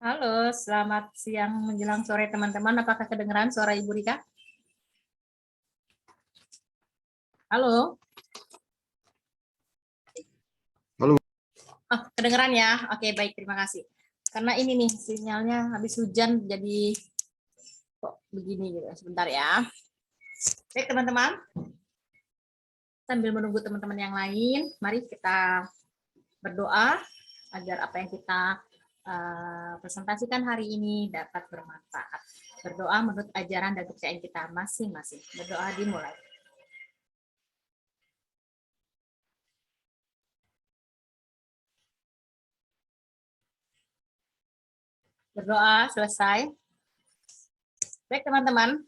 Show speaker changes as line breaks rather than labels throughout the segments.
Halo, selamat siang menjelang sore teman-teman. Apakah kedengeran suara Ibu Rika? Halo?
Halo.
Oh, kedengeran ya? Oke, baik. Terima kasih. Karena ini nih sinyalnya habis hujan jadi kok begini gitu. Sebentar ya. Baik teman-teman. Sambil menunggu teman-teman yang lain, mari kita berdoa agar apa yang kita presentasikan hari ini dapat bermanfaat. Berdoa menurut ajaran dan kepercayaan kita masing-masing. Berdoa dimulai. Berdoa selesai. Baik teman-teman,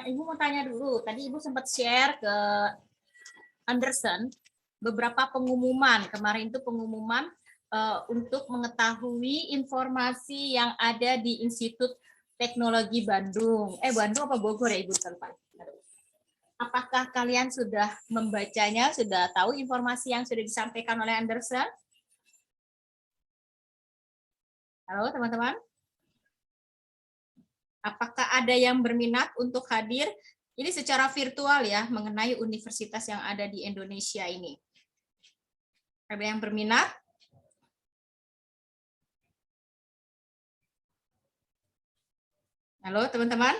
Ibu mau tanya dulu. Tadi Ibu sempat share ke Anderson beberapa pengumuman. Kemarin itu pengumuman untuk mengetahui informasi yang ada di Institut Teknologi Bandung. Bandung apa Bogor ya Ibu? Apakah kalian sudah membacanya, sudah tahu informasi yang sudah disampaikan oleh Anderson? Halo teman-teman. Apakah ada yang berminat untuk hadir? Ini secara virtual ya, mengenai universitas yang ada di Indonesia ini. Ada yang berminat? Halo teman-teman?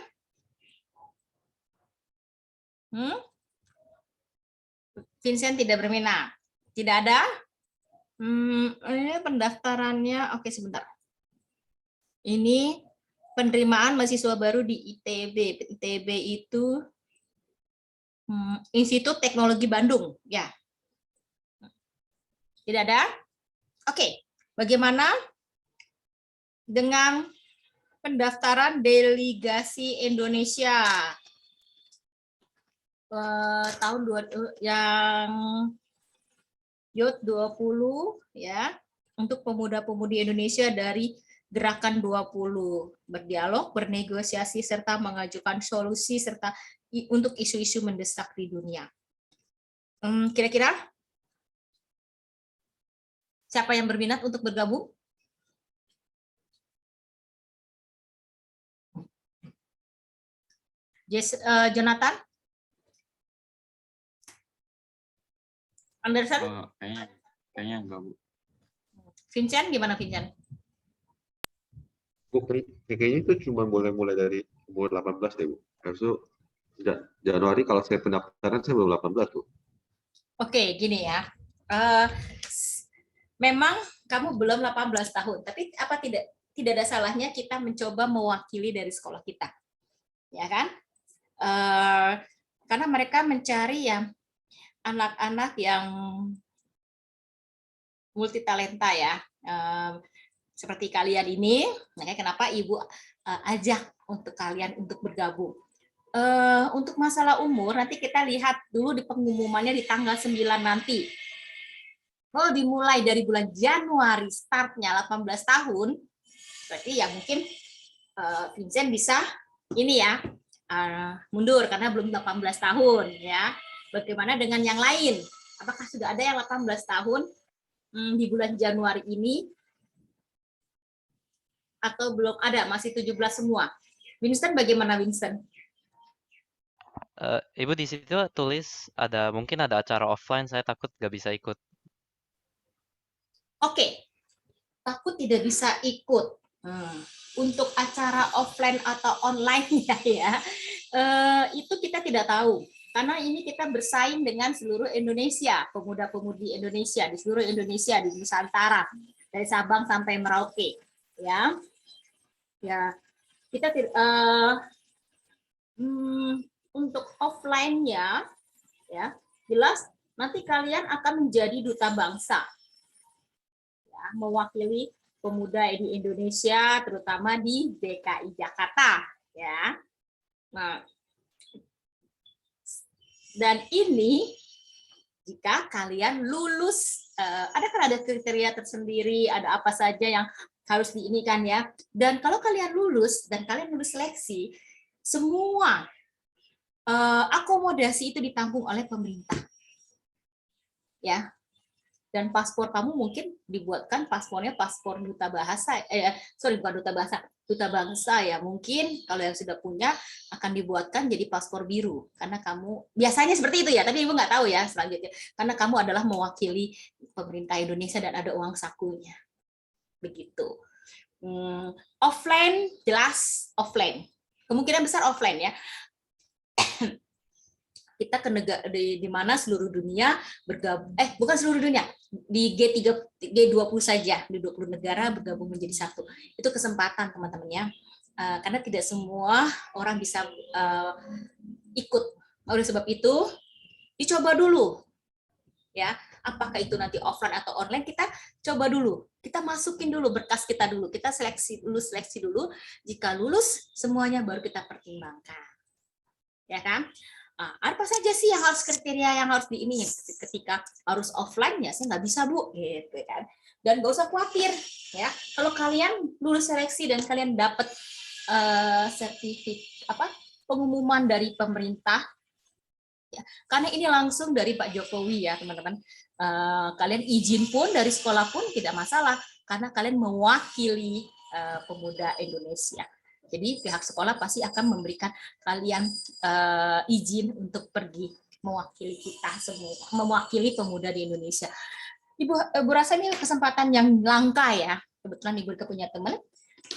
Vincent tidak berminat? Tidak ada? Ini pendaftarannya, oke sebentar. Ini penerimaan mahasiswa baru di ITB. ITB itu Institut Teknologi Bandung, ya. Tidak ada? Oke. Bagaimana dengan pendaftaran delegasi Indonesia tahun yang YOT 20 ya, untuk pemuda-pemudi Indonesia dari Gerakan 20, berdialog, bernegosiasi, serta mengajukan solusi serta untuk isu-isu mendesak di dunia. Kira-kira siapa yang berminat untuk bergabung? Jonathan? Anderson?
Kayaknya enggak, Bu.
Vincent, gimana Vincent?
Bu, kayaknya itu cuma boleh mulai dari umur 18 deh, Bu. Habis itu Januari kalau saya pendaftaran saya belum 18, Bu.
Oke, gini ya. Memang kamu belum 18 tahun, tapi apa tidak ada salahnya kita mencoba mewakili dari sekolah kita. Ya kan? Karena mereka mencari yang anak-anak yang multitalenta ya. Seperti kalian ini, makanya kenapa Ibu ajak untuk kalian untuk bergabung. Untuk masalah umur, nanti kita lihat dulu di pengumumannya di tanggal 9 nanti. Kalau dimulai dari bulan Januari, startnya 18 tahun, berarti ya mungkin Vincent bisa ini ya, mundur karena belum 18 tahun ya. Bagaimana dengan yang lain? Apakah sudah ada yang 18 tahun di bulan Januari ini? Atau belum ada, masih 17 semua? Winston bagaimana Winston?
Ibu di situ tulis mungkin ada acara offline, saya takut nggak bisa ikut.
Oke, takut tidak bisa ikut. Untuk acara offline atau online ya, itu kita tidak tahu. Karena ini kita bersaing dengan seluruh Indonesia, pemuda-pemudi Indonesia di seluruh Indonesia, di Nusantara, dari Sabang sampai Merauke, ya. Ya, kita untuk offline-nya, ya, jelas nanti kalian akan menjadi duta bangsa, ya, mewakili pemuda di Indonesia, terutama di DKI Jakarta, ya. Nah, dan ini jika kalian lulus, ada kriteria tersendiri, ada apa saja yang harus diinikan ya. Dan kalau kalian lulus dan kalian lulus seleksi, semua akomodasi itu ditanggung oleh pemerintah, ya. Dan paspor kamu mungkin dibuatkan paspornya paspor duta bahasa, bukan duta bahasa, duta bangsa ya. Mungkin kalau yang sudah punya akan dibuatkan jadi paspor biru, karena kamu biasanya seperti itu ya. Tapi ibu nggak tahu ya selanjutnya, karena kamu adalah mewakili pemerintah Indonesia dan ada uang sakunya, begitu. Offline jelas offline, kemungkinan besar offline ya. Kita ke negara di mana seluruh dunia bergabung, bukan seluruh dunia, di G20 saja, di 20 negara bergabung menjadi satu. Itu kesempatan teman-teman ya, karena tidak semua orang bisa ikut. Oleh sebab itu dicoba dulu ya, apakah itu nanti offline atau online, kita coba dulu, kita masukin dulu berkas kita dulu, kita seleksi dulu, jika lulus semuanya baru kita pertimbangkan, ya kan? Apa saja sih yang harus kriteria yang harus diiniin ketika harus offline ya, saya nggak bisa Bu, gitu kan. Dan nggak usah khawatir ya, kalau kalian lulus seleksi dan kalian dapat pengumuman dari pemerintah ya, karena ini langsung dari Pak Jokowi ya teman-teman, kalian izin pun dari sekolah pun tidak masalah, karena kalian mewakili pemuda Indonesia. Jadi pihak sekolah pasti akan memberikan kalian izin untuk pergi mewakili kita semua, mewakili pemuda di Indonesia. Ibu rasa ini kesempatan yang langka ya. Kebetulan Ibu punya teman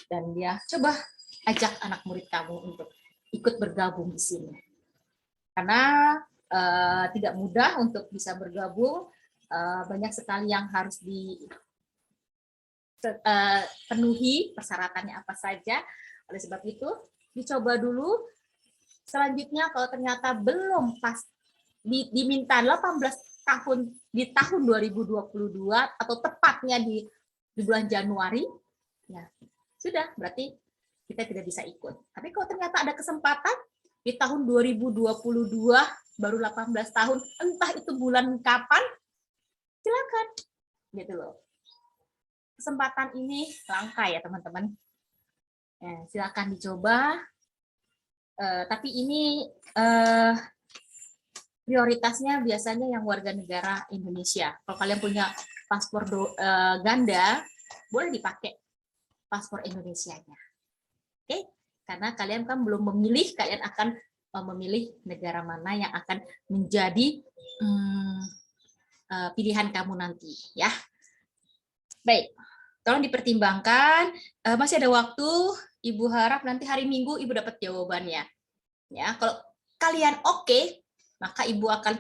dan dia coba ajak anak murid kamu untuk ikut bergabung di sini. Karena tidak mudah untuk bisa bergabung, banyak sekali yang harus dipenuhi, persyaratannya apa saja. Oleh sebab itu, dicoba dulu. Selanjutnya, kalau ternyata belum pas diminta 18 tahun di tahun 2022 atau tepatnya di bulan Januari, ya sudah, berarti kita tidak bisa ikut. Tapi kalau ternyata ada kesempatan di tahun 2022 baru 18 tahun, entah itu bulan kapan, silakan, gitu loh. Kesempatan ini langka ya teman-teman. Silakan dicoba, tapi ini prioritasnya biasanya yang warga negara Indonesia. Kalau kalian punya paspor ganda, boleh dipakai paspor Indonesianya. Oke? Karena kalian kan belum memilih, kalian akan memilih negara mana yang akan menjadi pilihan kamu nanti, ya. Baik. Tolong dipertimbangkan, masih ada waktu. Ibu harap nanti hari Minggu Ibu dapat jawabannya. Ya, kalau kalian oke, maka Ibu akan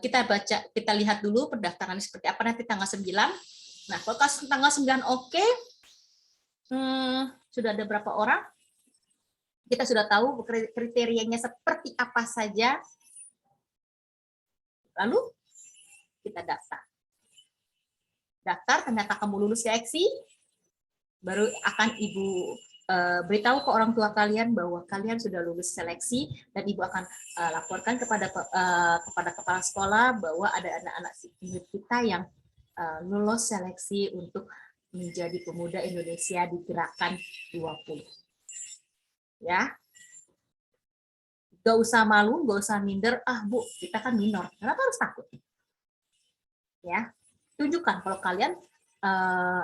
kita lihat dulu pendaftaran seperti apa nanti tanggal 9. Nah, kalau tanggal 9 oke, sudah ada berapa orang? Kita sudah tahu kriterianya seperti apa saja. Lalu kita daftar. Ternyata kamu lulus seleksi, baru akan Ibu beritahu ke orang tua kalian bahwa kalian sudah lulus seleksi, dan Ibu akan laporkan kepada kepala sekolah bahwa ada anak-anak kita yang lulus seleksi untuk menjadi pemuda Indonesia di Gerakan 20. Ya, gak usah malu, gak usah minder. Bu, kita kan minor, kenapa harus takut? Ya, tunjukkan kalau kalian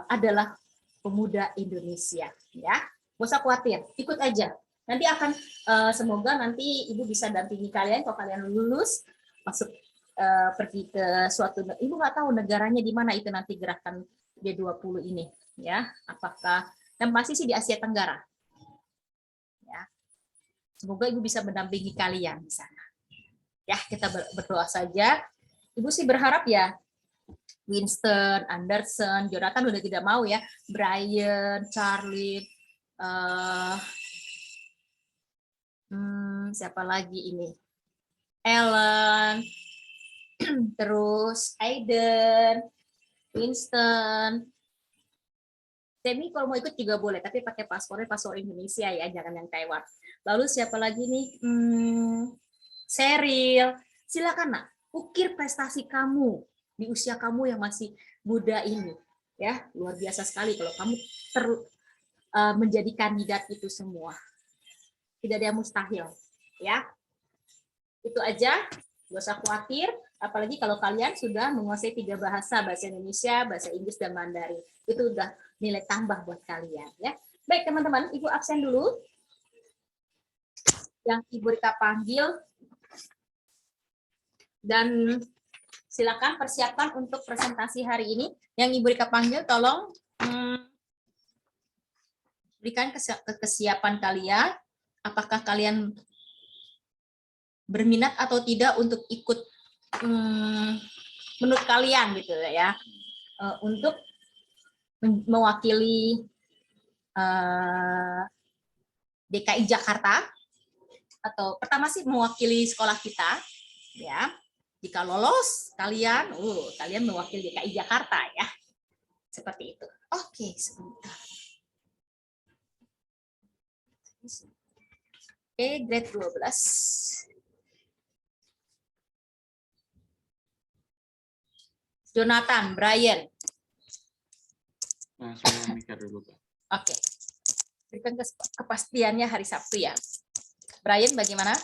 adalah pemuda Indonesia, ya. Gak usah khawatir, ikut aja. Nanti akan semoga nanti Ibu bisa dampingi kalian kalau kalian lulus masuk pergi ke suatu, Ibu nggak tahu negaranya di mana itu nanti gerakan G20 ini, ya. Apakah, dan pasti sih di Asia Tenggara. Ya. Semoga Ibu bisa mendampingi kalian di sana. Ya, kita berdoa saja. Ibu sih berharap ya Winston, Anderson, Jonathan udah tidak mau ya, Brian, Charlie, siapa lagi ini, Ellen, terus Aiden, Winston, Demi kalau mau ikut juga boleh, tapi pakai paspor Indonesia ya, jangan yang Taiwan. Lalu siapa lagi nih, Cheryl, silakan nak, ukir prestasi kamu di usia kamu yang masih muda ini, ya luar biasa sekali kalau kamu menjadi kandidat itu semua. Tidak ada yang mustahil, ya. Itu aja, gak usah khawatir. Apalagi kalau kalian sudah menguasai 3 bahasa Indonesia, bahasa Inggris, dan Mandarin. Itu udah nilai tambah buat kalian. Ya. Baik teman-teman, Ibu absen dulu. Yang Ibu Rika panggil. Dan silakan persiapkan untuk presentasi hari ini. Yang Ibu Rika panggil, tolong berikan kesiapan kalian. Apakah kalian berminat atau tidak untuk ikut menurut kalian gitu ya, untuk mewakili DKI Jakarta, atau pertama sih mewakili sekolah kita ya. Jika lolos kalian kalian mewakili DKI Jakarta ya, seperti itu. Oke, sebentar. Oke, grade 12. Jonathan, Brian.
Nah, saya mikir dulu, Pak.
Oke. Berikan kepastiannya hari Sabtu ya. Brian, bagaimana?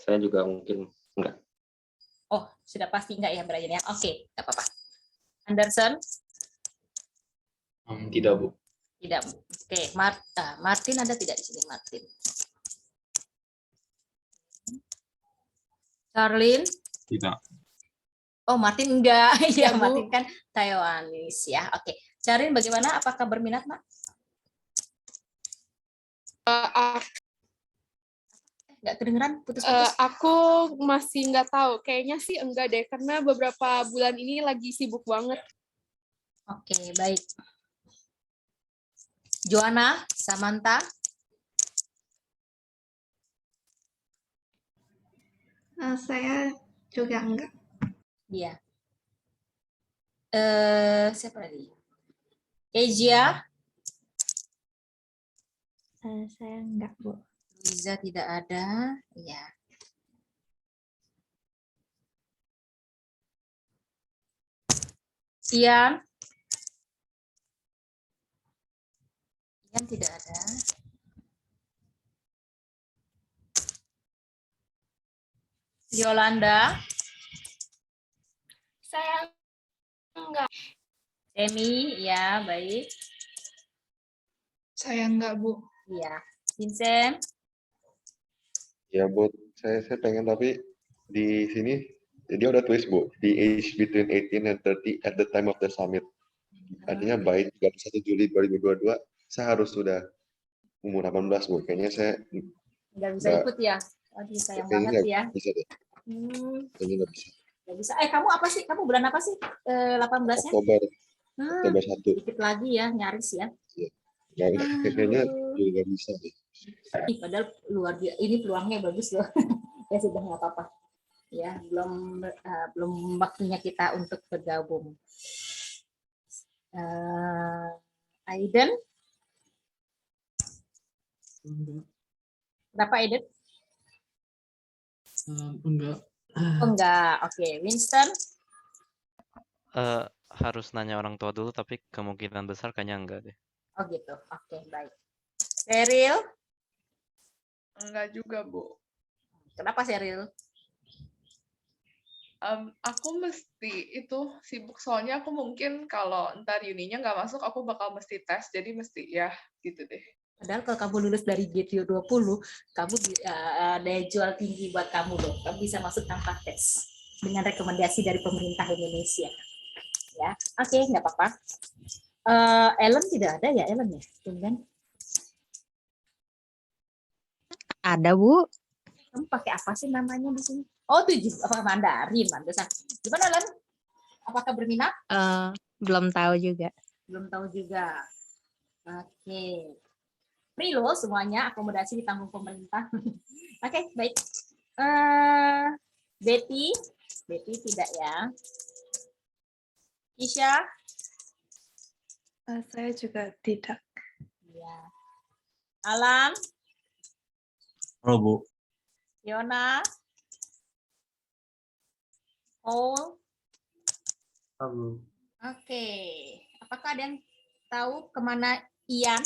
Saya juga mungkin enggak.
Oh, sudah pasti enggak ya Brian ya? Oke, enggak apa-apa. Anderson?
Tidak, Bu.
Tidak. Oke, Martin ada tidak di sini, Martin? Charlene?
Tidak.
Oh, Martin enggak. Ya,
Bu.
Martin kan Taiwanese ya. Oke. Charlene bagaimana? Apakah berminat, Nak? Nggak kedengeran, putus-putus.
Aku masih nggak tahu. Kayaknya sih enggak deh, karena beberapa bulan ini lagi sibuk banget.
Oke, baik. Joanna, Samantha?
Saya juga enggak.
Iya. Siapa lagi? Kezia?
Saya enggak, Bu.
Liza tidak ada. Iya. Ian? Ian tidak ada. Yolanda?
Saya enggak.
Emi? Ya, baik.
Saya enggak, Bu.
Iya. Vincent?
Ya buat saya pengen, tapi di sini dia udah tulis Bu, di age between 18 and 30 at the time of the summit. Artinya by 31 Juli 2022 saya harus sudah umur 18 Bu. Kayaknya saya
Nggak bisa
Nggak.
ikut ya? Aduh, sayang
kayaknya
banget ya.
nggak bisa deh. Kayaknya nggak bisa.
Nggak bisa. Kamu apa sih? Kamu bulan apa sih? 18-nya?
Oktober
Hmm,
Oktober 1.
dikit lagi ya, nyaris ya.
Kayaknya juga nggak bisa deh.
Ih, padahal luar biasa. Ini peluangnya bagus loh. Ya sudah nggak apa-apa. Ya, belum waktunya kita untuk bergabung. Aiden, berapa Aiden?
Enggak.
Oh, enggak. Oke, Winston.
Harus nanya orang tua dulu, tapi kemungkinan besar kayaknya enggak deh.
Oh gitu. Oke, baik. Cheryl,
Enggak juga, Bu.
kenapa Cheryl?
Aku mesti itu sibuk, soalnya aku mungkin kalau ntar uninya nggak masuk, aku bakal mesti tes, jadi mesti ya gitu deh.
Padahal kalau kamu lulus dari GTO 20, kamu daya jual tinggi buat kamu loh. Kamu bisa masuk tanpa tes dengan rekomendasi dari pemerintah Indonesia. Ya, oke, nggak apa-apa. Ellen tidak ada ya, Ellen ya? Tumben.
Ada, Bu.
Kamu pakai apa sih namanya di sini? Oh, 7 Mandarin, Mandarin. Gimana, Ellen? Apakah berminat?
Belum tahu juga.
Belum tahu juga. Oke. Free loh semuanya, akomodasi ditanggung pemerintah. Oke, baik. Betty tidak ya. Kisha?
Saya juga tidak.
Ya. Alam?
Halo, Bu.
Yona? Paul?
Halo.
Oke. Apakah ada yang tahu kemana Ian?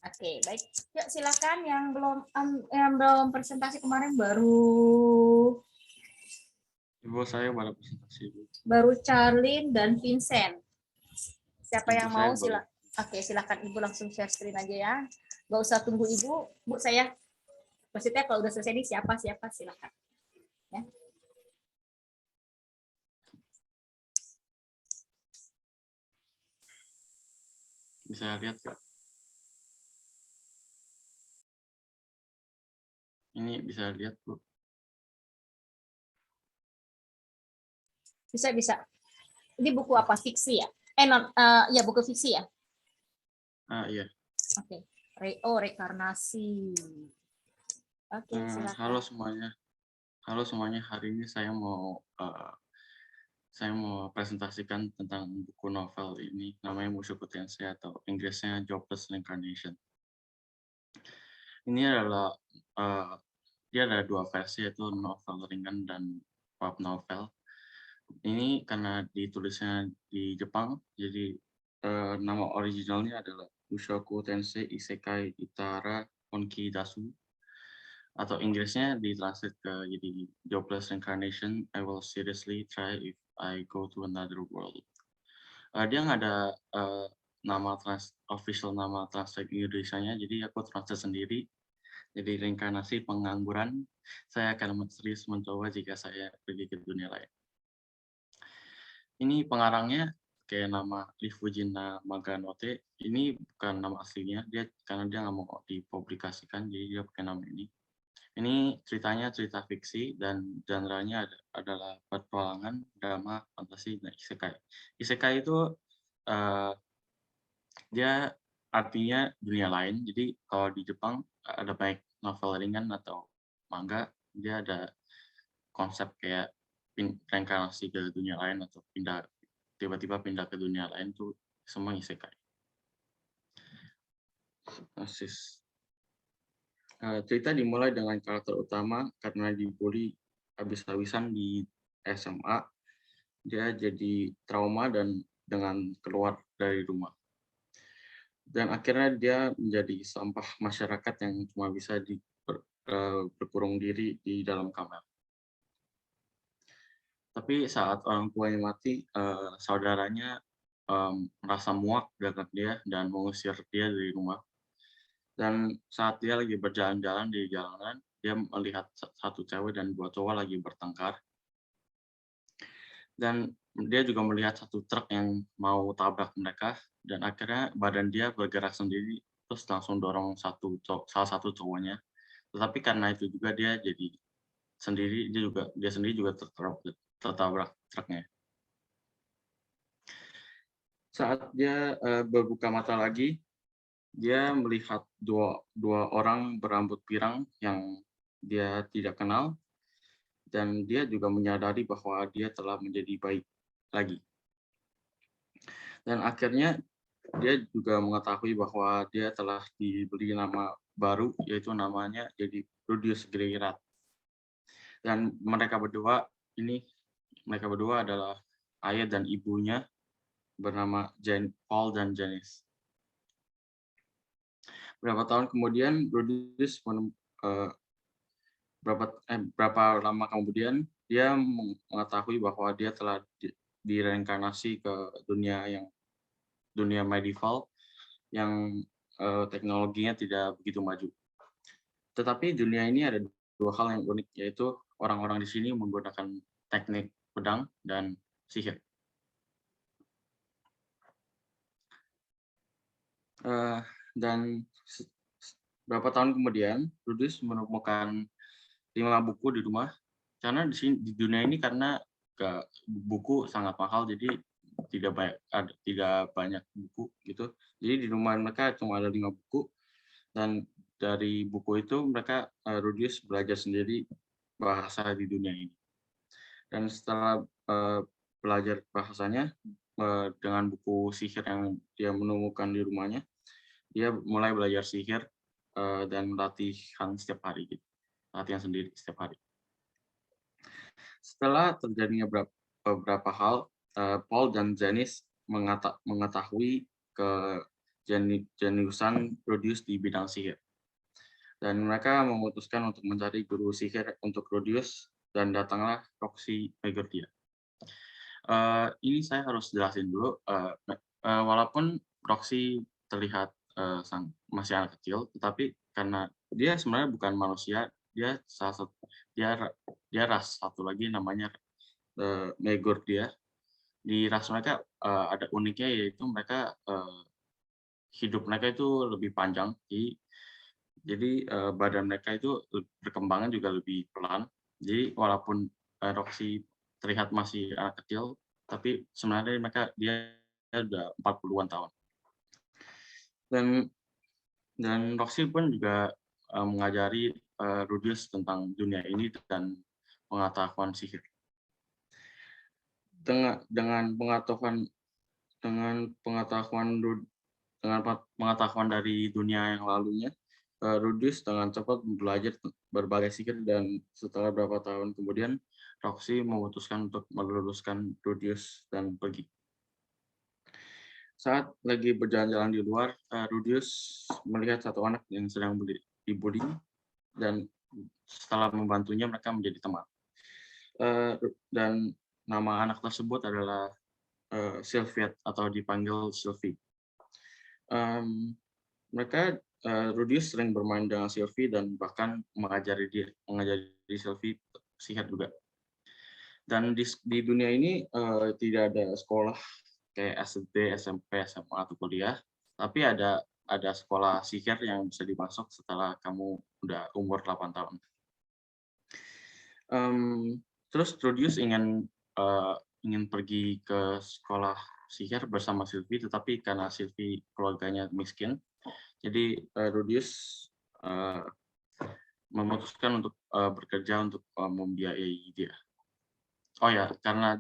Oke, baik. Yuk silakan yang belum presentasi kemarin baru
Ibu saya pada presentasi, Bu.
Charlene dan Vincent. Siapa
Ibu
yang
saya
mau
baru.
Oke, silakan Ibu langsung share screen aja ya. Nggak usah tunggu Ibu. Bu, saya maksudnya kalau udah selesai ini siapa silakan. Ya.
Bisa lihat nggak? Ini bisa lihat, Bu.
Bisa. Ini buku apa? Fiksi ya? Ya buku fiksi ya?
Iya.
Oke. Rekarnasi. Oke, silakan.
Halo semuanya. Hari ini saya mau presentasikan tentang buku novel ini, namanya Mushoku Tensei atau Inggrisnya Jobless Reincarnation. Ini adalah dia ada dua versi, yaitu novel ringan dan pulp novel. Ini karena ditulisnya di Jepang, jadi nama originalnya adalah Mushoku Tensei Isekai Itara Onki Dasu, atau Inggrisnya ditranslate ke jadi Jobless Reincarnation, I will seriously try if I go to another world. Dia nggak ada official nama translate Indonesia-nya, jadi aku translate sendiri. Jadi reinkarnasi pengangguran, saya akan serius mencoba jika saya pergi ke dunia lain. Ini pengarangnya kayak nama Rifujina Maganote. Ini bukan nama aslinya, karena dia nggak mau dipublikasikan, jadi dia pakai nama ini. Ini ceritanya cerita fiksi dan genre-nya adalah petualangan, drama, fantasi, dan isekai. Isekai itu dia artinya dunia lain. Jadi kalau di Jepang ada baik novel ringan atau manga, dia ada konsep kayak reinkarnasi ke dunia lain atau tiba-tiba pindah ke dunia lain, tuh semua isekai. Cerita dimulai dengan karakter utama karena dibully habis-habisan di SMA. Dia jadi trauma dan dengan keluar dari rumah. Dan akhirnya dia menjadi sampah masyarakat yang cuma bisa berkurung diri di dalam kamar. Tapi saat orang tuanya mati, saudaranya merasa muak dengan dia dan mengusir dia dari rumah. Dan saat dia lagi berjalan-jalan di jalanan, dia melihat satu cewek dan dua cowok lagi bertengkar. Dan dia juga melihat satu truk yang mau tabrak mereka, dan akhirnya badan dia bergerak sendiri, terus langsung dorong salah satu cowoknya. Tetapi karena itu juga dia jadi sendiri, dia sendiri juga tertabrak truknya. Saat dia berbuka mata lagi, dia melihat dua orang berambut pirang yang dia tidak kenal, dan dia juga menyadari bahwa dia telah menjadi baik lagi. Dan akhirnya dia juga mengetahui bahwa dia telah diberi nama baru, yaitu namanya jadi Rudius Greirat. Dan mereka berdua adalah ayah dan ibunya, bernama Paul dan Janice. Berapa tahun kemudian, Rudius berapa lama kemudian dia mengetahui bahwa dia telah direinkarnasi ke dunia medieval yang teknologinya tidak begitu maju. Tetapi dunia ini ada dua hal yang unik, yaitu orang-orang di sini menggunakan teknik pedang dan sihir. Dan beberapa tahun kemudian, Rudius menemukan 5 buku di rumah. Karena di dunia ini karena buku sangat mahal, jadi tidak banyak buku gitu. Jadi di rumah mereka cuma ada 5 buku, dan dari buku itu Rudius belajar sendiri bahasa di dunia ini. Dan setelah belajar bahasanya dengan buku sihir yang dia menemukan di rumahnya, dia mulai belajar sihir dan latihan setiap hari gitu. Latihan sendiri setiap hari. Setelah terjadinya beberapa hal, Paul dan Janice mengetahui jeniusan Rudius di bidang sihir. Dan mereka memutuskan untuk mencari guru sihir untuk Rudius dan datanglah Roxy Megurdia. Ini saya harus jelasin dulu. Walaupun Roxy terlihat masih anak kecil, tetapi karena dia sebenarnya bukan manusia, dia ras satu lagi namanya Megurdia. Di ras mereka ada uniknya, yaitu mereka hidup mereka itu lebih panjang, jadi badan mereka itu berkembangnya juga lebih pelan. Jadi walaupun Roxy terlihat masih anak kecil, tapi sebenarnya dia udah 40-an tahun. Dan Roxy pun juga mengajari Rudius tentang dunia ini dan pengetahuan sihir. Dengan pengetahuan dari dunia yang lalunya, Rudius dengan cepat belajar berbagai sihir, dan setelah beberapa tahun kemudian Roxy memutuskan untuk meluluskan Rudius dan pergi. Saat lagi berjalan-jalan di luar, Rudius melihat satu anak yang sedang dibully, dan setelah membantunya mereka menjadi teman. Dan nama anak tersebut adalah Sylviette, atau dipanggil Sylvie. Rudius sering bermain dengan Sylvie dan bahkan mengajari Sylvie sihir juga. Dan di dunia ini tidak ada sekolah kayak SD, SMP, SMA atau kuliah, tapi ada sekolah sihir yang bisa dimasuk setelah kamu udah umur 8 tahun. Terus Rudius ingin pergi ke sekolah sihir bersama Sylvie, tetapi karena Sylvie keluarganya miskin, jadi Rudius memutuskan untuk bekerja untuk membiayai dia. Oh ya, karena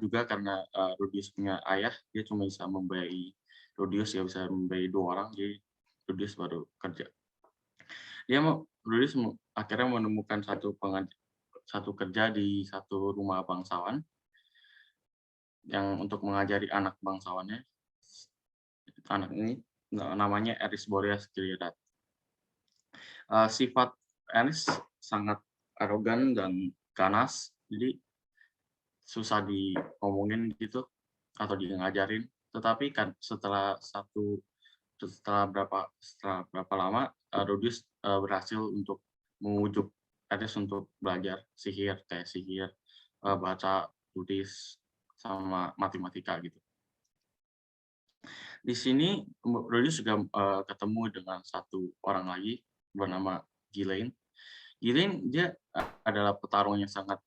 Rudius punya ayah, dia cuma bisa membiayai Rudius, ya bisa membiayai 2 orang, jadi Rudius baru kerja. Rudius akhirnya menemukan satu kerja di satu rumah bangsawan yang untuk mengajari anak bangsawannya. Anak ini namanya Eris Boreas Gilead. Sifat Eris sangat arogan dan ganas, jadi susah diomongin gitu atau ngajarin. Tetapi kan setelah berapa lama, Rudius berhasil untuk membujuk Eris untuk belajar sihir, kayak sihir, baca, tulis, sama matematika gitu. Di sini Rudius juga ketemu dengan satu orang lagi bernama Ghislaine. Ghislaine dia adalah petarung yang sangat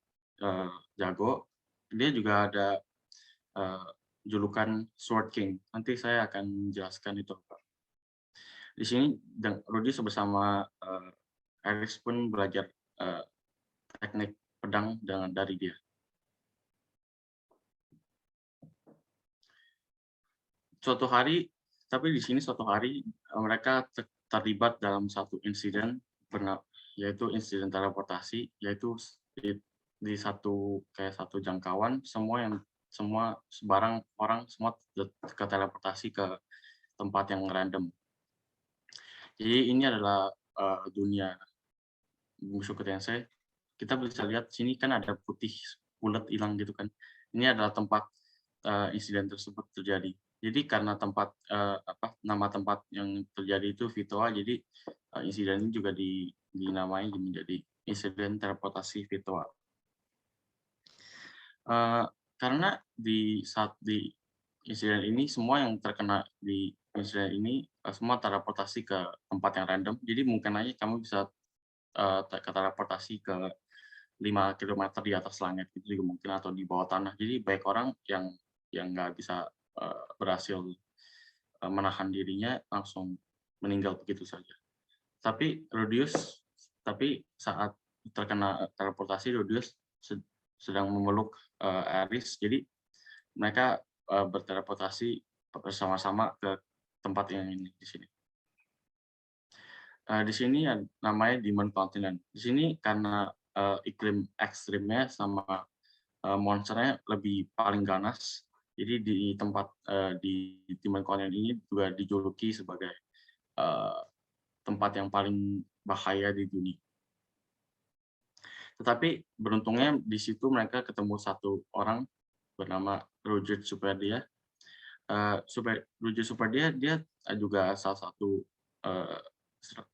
jago. Dia juga ada julukan Sword King. Nanti saya akan jelaskan itu. Di sini Rudius bersama Eris pun belajar teknik pedang dari dia. Suatu hari mereka terlibat dalam satu insiden, yaitu insiden teleportasi, yaitu di satu jangkauan, semua keteleportasi ke tempat yang random. Jadi ini adalah dunia Mushoku Tensei. Kita bisa lihat sini kan ada putih bulat hilang gitu kan. Ini adalah tempat insiden tersebut terjadi. Jadi karena nama tempat yang terjadi itu Vitoa, jadi insiden ini juga dinamai menjadi insiden teleportasi Vitoa. Karena di insiden ini, semua yang terkena di insiden ini semua teleportasi ke tempat yang random. Jadi mungkin aja kamu bisa teleportasi ke 5 km di atas langit itu juga mungkin, atau di bawah tanah. Jadi banyak orang yang nggak bisa berhasil menahan dirinya, langsung meninggal begitu saja. Tapi saat terkena teleportasi, Rudius sedang memeluk Eris, jadi mereka berteleportasi bersama-sama ke tempat yang ini di sini. Di sini namanya Demon Continent. Di sini karena iklim ekstrimnya sama monsternya lebih paling ganas, jadi di tempat di Demon Continent ini juga dijuluki sebagai tempat yang paling bahaya di dunia. Tetapi beruntungnya di situ mereka ketemu satu orang bernama Roger Superdia. Roger Superdia dia juga salah satu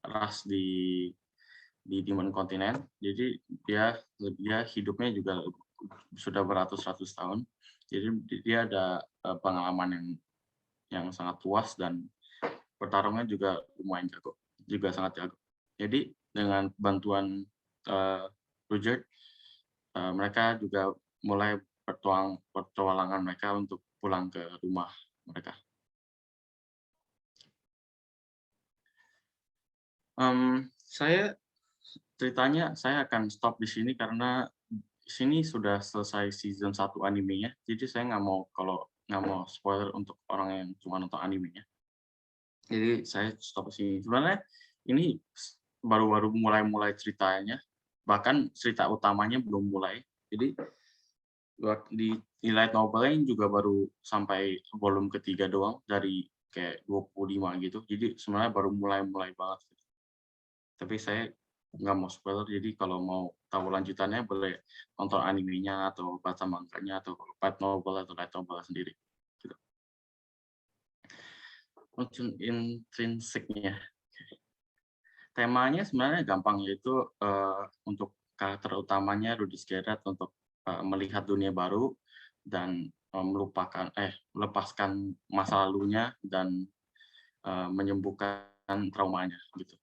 ras di Demon Continent. Jadi dia hidupnya juga sudah beratus-ratus tahun. Jadi dia ada pengalaman yang sangat luas dan pertarungan juga lumayan jago, juga sangat jago. Jadi dengan bantuan Roger, mereka juga mulai petualangan mereka untuk pulang ke rumah mereka. Ceritanya saya akan stop di sini karena di sini sudah selesai season 1 animenya. Jadi saya nggak mau spoiler untuk orang yang cuma nonton animenya. Jadi saya stop di sini. Sebenarnya ini baru mulai ceritanya. Bahkan cerita utamanya belum mulai. Jadi di light novelnya juga baru sampai volume ketiga doang dari kayak 25 gitu. Jadi sebenarnya baru mulai banget. Tapi saya nggak mau spoiler, jadi kalau mau tahu lanjutannya boleh nonton animenya atau baca manganya atau light novel sendiri. Gitu. Intrinsiknya. Temanya sebenarnya gampang, yaitu untuk karakter utamanya Rudis Gerard untuk melihat dunia baru dan melepaskan masa lalunya dan menyembuhkan traumanya gitu.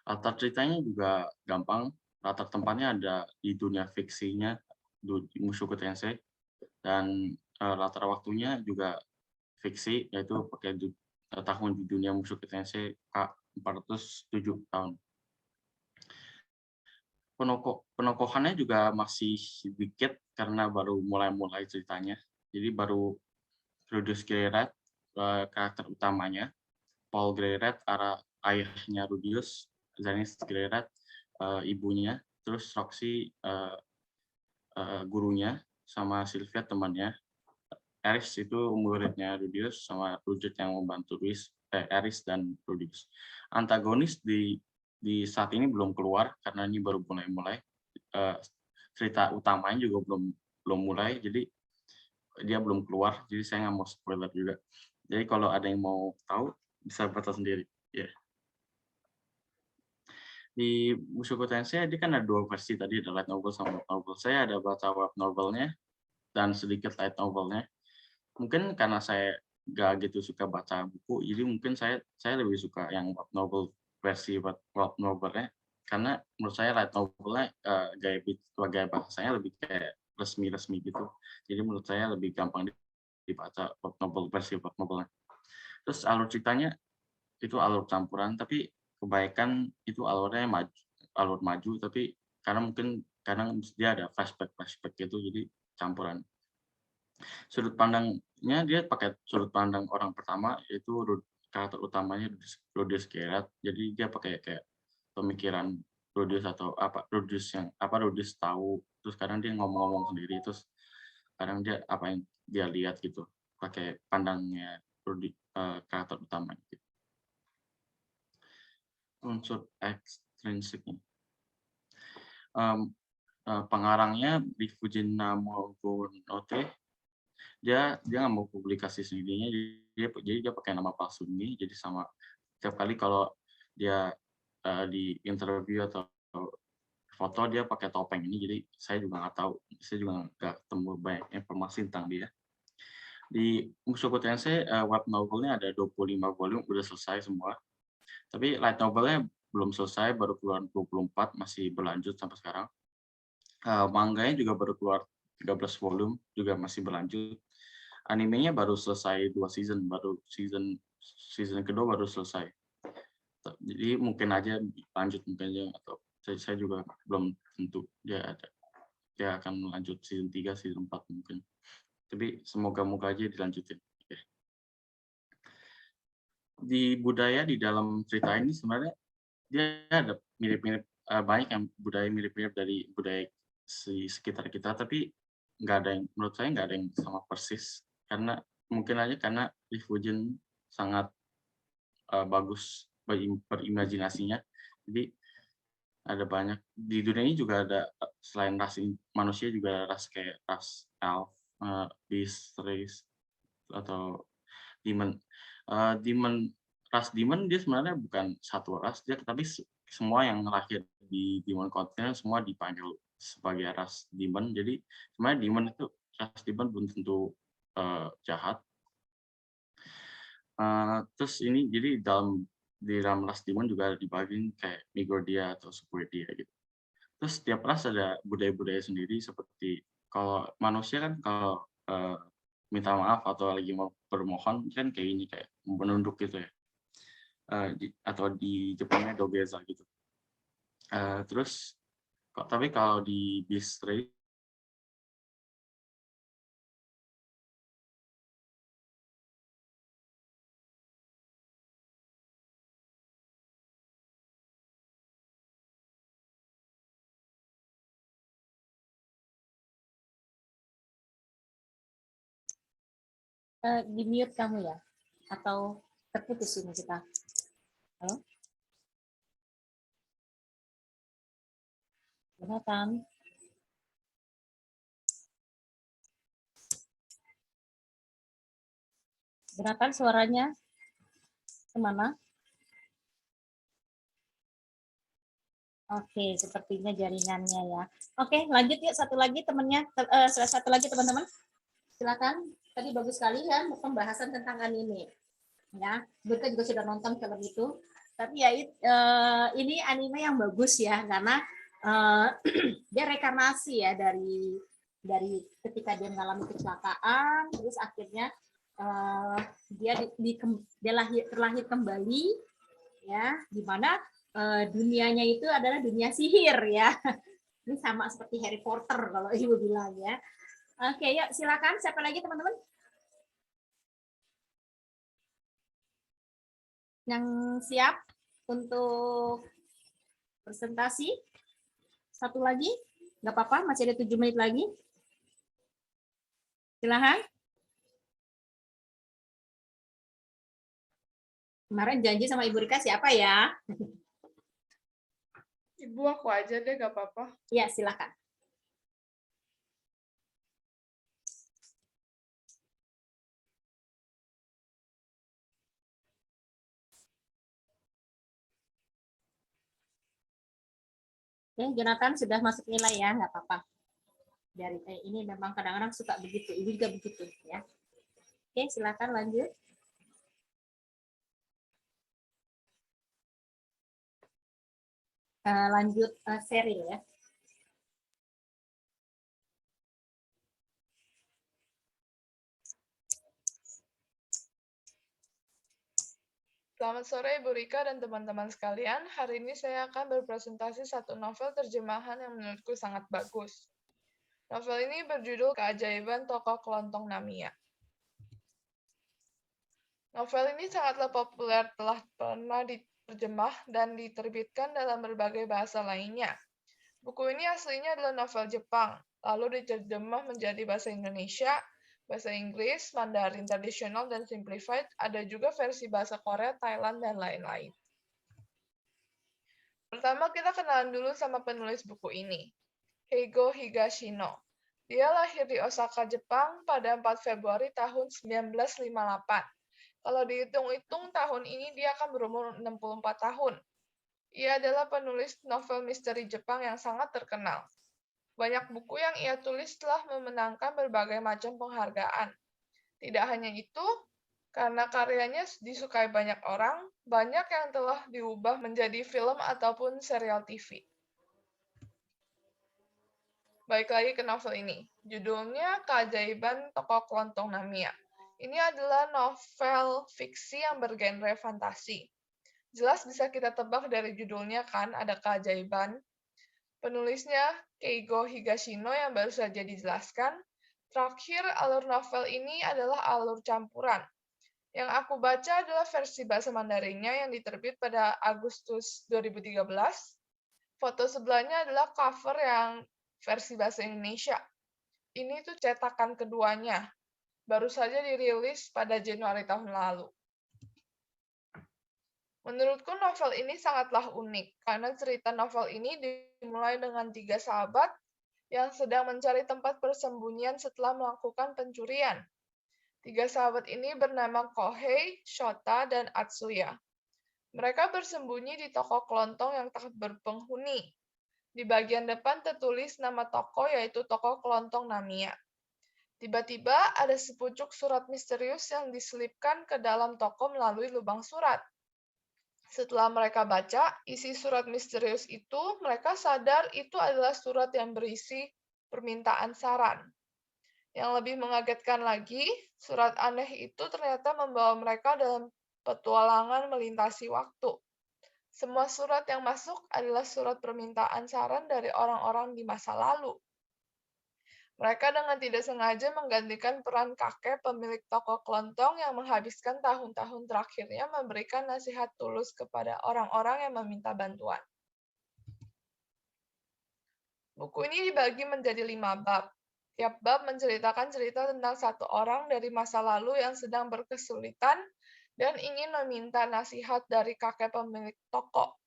Latar ceritanya juga gampang, latar tempatnya ada di dunia fiksinya Mushoku Tensei dan latar waktunya juga fiksi, yaitu pakai tahun di dunia Mushoku Tensei 407 tahun. Penokohannya juga masih sedikit karena baru mulai ceritanya. Jadi baru Rudius Gerard karakter utamanya, Paul Gerard ayahnya Rudius, Zanis Gerard ibunya, terus Roxy gurunya, sama Sylvia temannya. Aris itu muridnya Rudius, sama Rudius yang membantu Aris dan Rudius. Antagonis di saat ini belum keluar karena ini baru mulai. Cerita utamanya juga belum mulai, jadi dia belum keluar. Jadi saya nggak mau spoiler juga. Jadi kalau ada yang mau tahu bisa baca sendiri. Yeah. Di Mushoku Tensei dia kan ada 2 versi tadi, ada light novel sama web novel. Saya ada baca web novelnya dan sedikit light novelnya. Mungkin karena saya nggak gitu suka baca buku, jadi mungkin saya lebih suka yang web novel versi web novelnya, karena menurut saya light novelnya gaya bahasanya lebih kayak resmi gitu. Jadi menurut saya lebih gampang dibaca web novel versi web novelnya. Terus alur ceritanya itu alur campuran, tapi kebaikan itu alur maju, tapi karena mungkin kadang dia ada flashback gitu, jadi campuran. Sudut pandangnya dia pakai sudut pandang orang pertama, yaitu karakter utamanya Rudius Gerard. Jadi dia pakai kayak pemikiran Rudius atau Rudius tahu, terus kadang dia ngomong sendiri, terus kadang dia apa yang dia lihat gitu, pakai pandangnya karakter utamanya gitu. Unsur ekstrinsiknya. Pengarangnya di Fujinamo Gonote, dia nggak mau publikasi sendirinya, jadi dia pakai nama palsu ini. Jadi sama setiap kali kalau dia di interview atau foto dia pakai topeng ini, jadi saya juga nggak tahu, saya juga nggak ketemu banyak informasi tentang dia. Di Mushoku Tensei web novelnya ada 25 volume, udah selesai semua. Tapi light novelnya belum selesai, baru keluar 24, masih berlanjut sampai sekarang. Manganya juga baru keluar 13 volume, juga masih berlanjut. Animenya baru selesai 2 season, baru season kedua baru selesai. Jadi mungkin aja lanjut, mungkin aja, atau saya juga belum tentu dia akan lanjut season 3, season 4 mungkin. Tapi semoga-moga aja dilanjutin. Di budaya di dalam cerita ini sebenarnya dia ada mirip-mirip, banyak yang budaya mirip-mirip dari budaya sekitar kita, tapi menurut saya nggak ada yang sama persis, karena mungkin aja karena Rifujin sangat bagus berimajinasinya. Jadi ada banyak di dunia ini juga ada selain ras manusia juga ada ras kayak ras elf, beast race atau demon. Ras demon dia sebenarnya bukan satu ras dia, tapi semua yang lahir di demon continent semua dipanggil sebagai ras demon. Jadi sebenarnya demon itu ras demon belum tentu jahat. Terus ini jadi di dalam ras demon juga dibagi kayak Migordia atau Superdia gitu. Terus setiap ras ada budaya-budaya sendiri, seperti kalau manusia kan kalau minta maaf atau lagi mau bermohon kan kayak ini, kayak menunduk gitu ya. Atau di Jepangnya dogeza gitu. Terus tapi kalau di Beast Race
Di mute kamu ya? Atau terputus ini kita? Halo? Jonathan? Jonathan, suaranya kemana? Oke, sepertinya jaringannya ya. Oke, lanjut yuk, satu lagi temannya, satu lagi teman-teman. Silakan. Tadi bagus sekali ya pembahasan tentang anime. Ya, Burka juga sudah nonton film itu. Tapi ya ini anime yang bagus ya, karena dia rekarnasi ya dari ketika dia mengalami kecelakaan, terus akhirnya dia terlahir kembali, ya, di mana dunianya itu adalah dunia sihir ya. Ini sama seperti Harry Potter kalau ibu bilang ya. Oke, yuk silakan. Siapa lagi teman-teman? Yang siap untuk presentasi? Satu lagi? Nggak apa-apa, masih ada 7 menit lagi. Silakan. Kemarin janji sama Ibu Rika siapa ya?
Ibu aku aja deh, gak apa-apa.
Iya, silakan. Oke, Jonathan sudah masuk nilai ya, nggak apa-apa. Dari ini memang kadang-kadang suka begitu, ibu juga begitu ya. Oke, silakan lanjut. Lanjut Sheryl ya.
Selamat sore Ibu Rika dan teman-teman sekalian. Hari ini saya akan berpresentasi satu novel terjemahan yang menurutku sangat bagus. Novel ini berjudul Keajaiban Tokoh Kelontong Namiya. Novel ini sangatlah populer, telah pernah diterjemah dan diterbitkan dalam berbagai bahasa lainnya. Buku ini aslinya adalah novel Jepang, lalu diterjemah menjadi bahasa Indonesia, bahasa Inggris, Mandarin tradisional dan simplified, ada juga versi bahasa Korea, Thailand, dan lain-lain. Pertama, kita kenalan dulu sama penulis buku ini, Keigo Higashino. Dia lahir di Osaka, Jepang pada 4 Februari tahun 1958. Kalau dihitung-hitung tahun ini dia akan berumur 64 tahun. Ia adalah penulis novel misteri Jepang yang sangat terkenal. Banyak buku yang ia tulis telah memenangkan berbagai macam penghargaan. Tidak hanya itu, karena karyanya disukai banyak orang, banyak yang telah diubah menjadi film ataupun serial TV. Baik lagi ke novel ini. Judulnya Keajaiban Tokoh Kelontong Namiya. Ini adalah novel fiksi yang bergenre fantasi. Jelas bisa kita tebak dari judulnya kan, ada keajaiban. Penulisnya Keigo Higashino yang baru saja dijelaskan. Terakhir, alur novel ini adalah alur campuran. Yang aku baca adalah versi bahasa Mandarinnya yang diterbit pada Agustus 2013. Foto sebelahnya adalah cover yang versi bahasa Indonesia. Ini tuh cetakan keduanya. Baru saja dirilis pada Januari tahun lalu. Menurutku novel ini sangatlah unik, karena cerita novel ini dimulai dengan 3 sahabat yang sedang mencari tempat persembunyian setelah melakukan pencurian. 3 sahabat ini bernama Kohei, Shota, dan Atsuya. Mereka bersembunyi di toko kelontong yang tak berpenghuni. Di bagian depan tertulis nama toko, yaitu toko kelontong Namiya. Tiba-tiba ada sepucuk surat misterius yang diselipkan ke dalam toko melalui lubang surat. Setelah mereka baca isi surat misterius itu, mereka sadar itu adalah surat yang berisi permintaan saran. Yang lebih mengagetkan lagi, surat aneh itu ternyata membawa mereka dalam petualangan melintasi waktu. Semua surat yang masuk adalah surat permintaan saran dari orang-orang di masa lalu. Mereka dengan tidak sengaja menggantikan peran kakek pemilik toko kelontong yang menghabiskan tahun-tahun terakhirnya memberikan nasihat tulus kepada orang-orang yang meminta bantuan. Buku ini dibagi menjadi 5 bab. Tiap bab menceritakan cerita tentang satu orang dari masa lalu yang sedang berkesulitan dan ingin meminta nasihat dari kakek pemilik toko.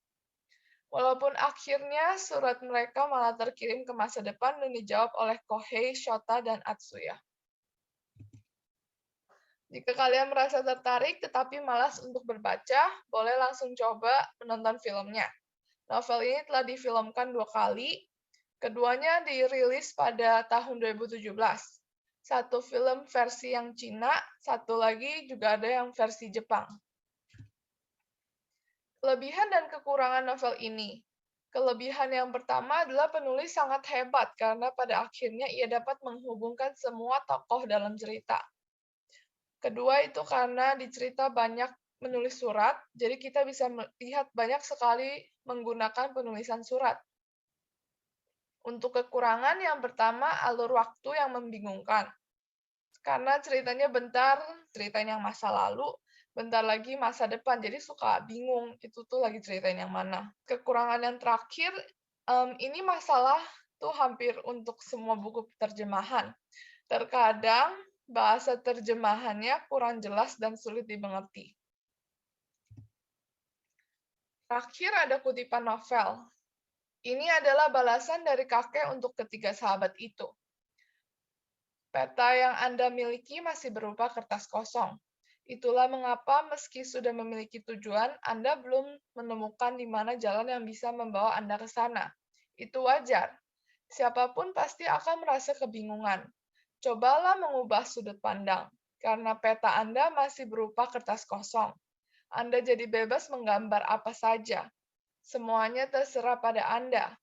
Walaupun akhirnya surat mereka malah terkirim ke masa depan dan dijawab oleh Kohei, Shota, dan Atsuya. Jika kalian merasa tertarik tetapi malas untuk berbaca, boleh langsung coba menonton filmnya. Novel ini telah difilmkan 2 kali. Keduanya dirilis pada tahun 2017. Satu film versi yang Cina, satu lagi juga ada yang versi Jepang. Kelebihan dan kekurangan novel ini. Kelebihan yang pertama adalah penulis sangat hebat karena pada akhirnya ia dapat menghubungkan semua tokoh dalam cerita. Kedua itu karena di cerita banyak menulis surat, jadi kita bisa melihat banyak sekali menggunakan penulisan surat. Untuk kekurangan yang pertama, alur waktu yang membingungkan. Karena ceritanya bentar, ceritain yang masa lalu, bentar lagi masa depan, jadi suka bingung itu tuh lagi ceritain yang mana. Kekurangan yang terakhir, ini masalah tuh hampir untuk semua buku terjemahan. Terkadang bahasa terjemahannya kurang jelas dan sulit dimengerti. Terakhir ada kutipan novel. Ini adalah balasan dari kakek untuk ketiga sahabat itu. Peta yang Anda miliki masih berupa kertas kosong. Itulah mengapa meski sudah memiliki tujuan, Anda belum menemukan di mana jalan yang bisa membawa Anda ke sana. Itu wajar. Siapapun pasti akan merasa kebingungan. Cobalah mengubah sudut pandang, karena peta Anda masih berupa kertas kosong. Anda jadi bebas menggambar apa saja. Semuanya terserah pada Anda.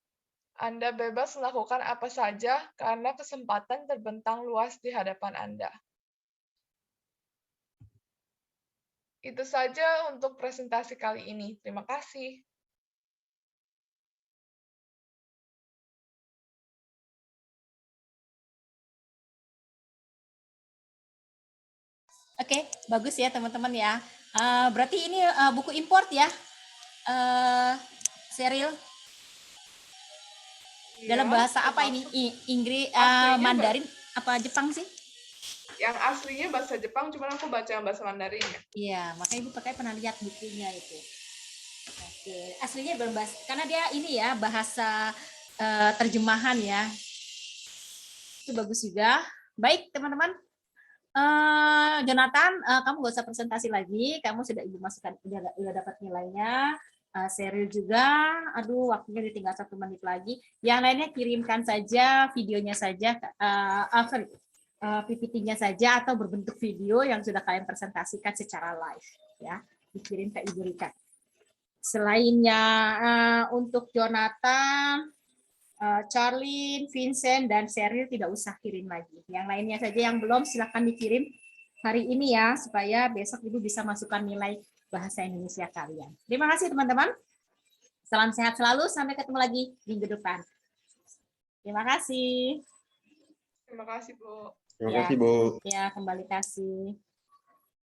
Anda bebas melakukan apa saja karena kesempatan terbentang luas di hadapan Anda. Itu saja untuk presentasi kali ini. Terima kasih.
Oke, bagus ya teman-teman ya. Berarti ini buku import ya, Sheryl? Dalam bahasa apa ini? Inggris, Mandarin, apa Jepang sih?
Yang aslinya bahasa Jepang, cuman aku baca yang bahasa Mandarin ya.
Iya, makanya Ibu pakai pernah lihat bukunya itu. Oke, aslinya berbahasa, karena dia ini ya bahasa terjemahan ya. Itu bagus juga. Baik teman-teman, Jonathan, kamu gak usah presentasi lagi, kamu sudah Ibu masukkan, udah dapat nilainya. Sheryl juga, aduh waktunya tinggal 1 menit lagi. Yang lainnya kirimkan saja videonya saja, PPT-nya saja atau berbentuk video yang sudah kalian presentasikan secara live ya, dikirim ke Ibu Rika. Selainnya untuk Jonathan, Charlene, Vincent, dan Sheryl tidak usah kirim lagi. Yang lainnya saja yang belum silakan dikirim hari ini ya, supaya besok Ibu bisa masukkan nilai bahasa Indonesia kalian. Terima kasih teman-teman. Salam sehat selalu, sampai ketemu lagi minggu depan. Terima kasih.
Terima kasih, Bu.
Terima kasih, Bu.
Ya, kembali kasih.